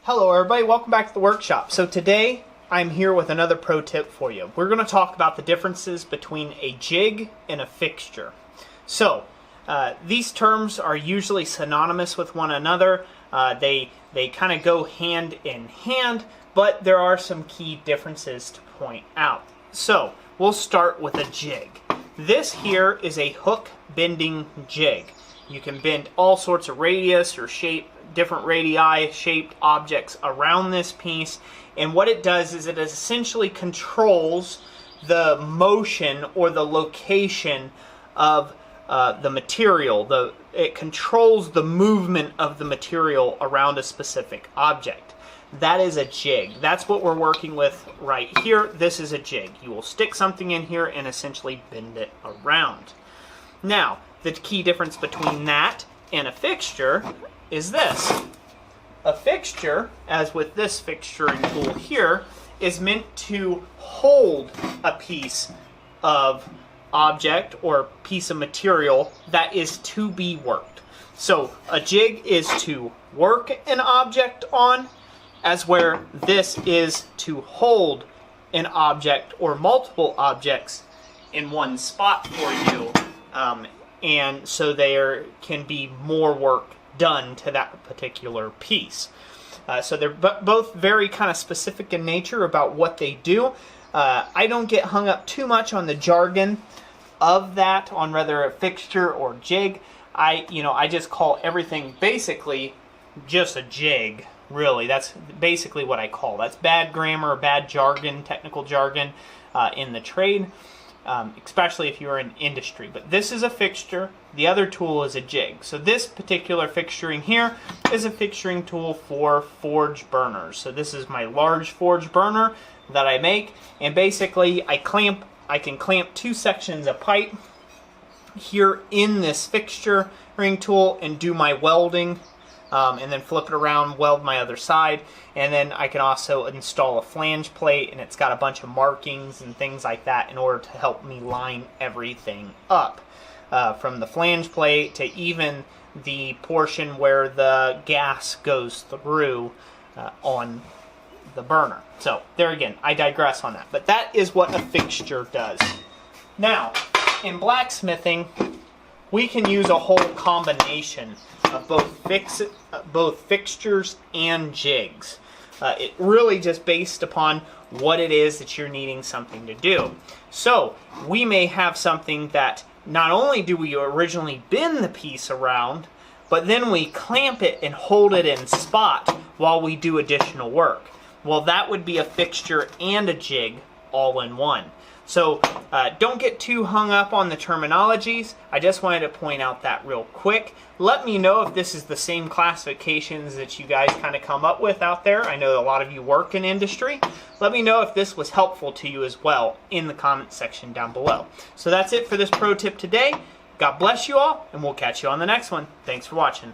Hello everybody, welcome back to the workshop. So today I'm here with another pro tip for you. We're going to talk about the differences between a jig and a fixture. So these terms are usually synonymous with one another. They kind of go hand in hand, but there are some key differences to point out. So we'll start with a jig. This here is a hook bending jig. You can bend all sorts of radius or shape, different radii shaped objects around this piece, and what it does is it essentially controls the motion or the location of the material. It controls the movement of the material around a specific object. That is a jig. That's what we're working with right here. This is a jig. You will stick something in here and essentially bend it around. Now, the key difference between that and a fixture is this. A fixture, as with this fixturing tool here, is meant to hold a piece of object or piece of material that is to be worked. So a jig is to work an object on, as where this is to hold an object or multiple objects in one spot for you, and so there can be more work done to that particular piece. So they're both very kind of specific in nature about what they do. I don't get hung up too much on the jargon of that, on whether a fixture or jig. I just call everything basically just a jig. Really, that's basically what I call. That's bad grammar, bad jargon, technical jargon in the trade, especially if you're in industry. But this is a fixture. The other tool is a jig. So this particular fixturing here is a fixturing tool for forge burners. So this is my large forge burner that I make, and basically I can clamp two sections of pipe here in this fixturing tool and do my welding. And then flip it around, weld my other side, and then I can also install a flange plate, and it's got a bunch of markings and things like that in order to help me line everything up. From the flange plate to even the portion where the gas goes through on the burner. So there again, I digress on that. But that is what a fixture does. Now, in blacksmithing, we can use a whole combination of both fixtures and jigs. It really just based upon what it is that you're needing something to do. So we may have something that not only do we originally bend the piece around, but then we clamp it and hold it in spot while we do additional work. Well, that would be a fixture and a jig all in one. So don't get too hung up on the terminologies. I just wanted to point out that real quick. Let me know if this is the same classifications that you guys kind of come up with out there. I know a lot of you work in industry. Let me know if this was helpful to you as well in the comment section down below. So that's it for this pro tip today. God bless you all, and we'll catch you on the next one. Thanks for watching.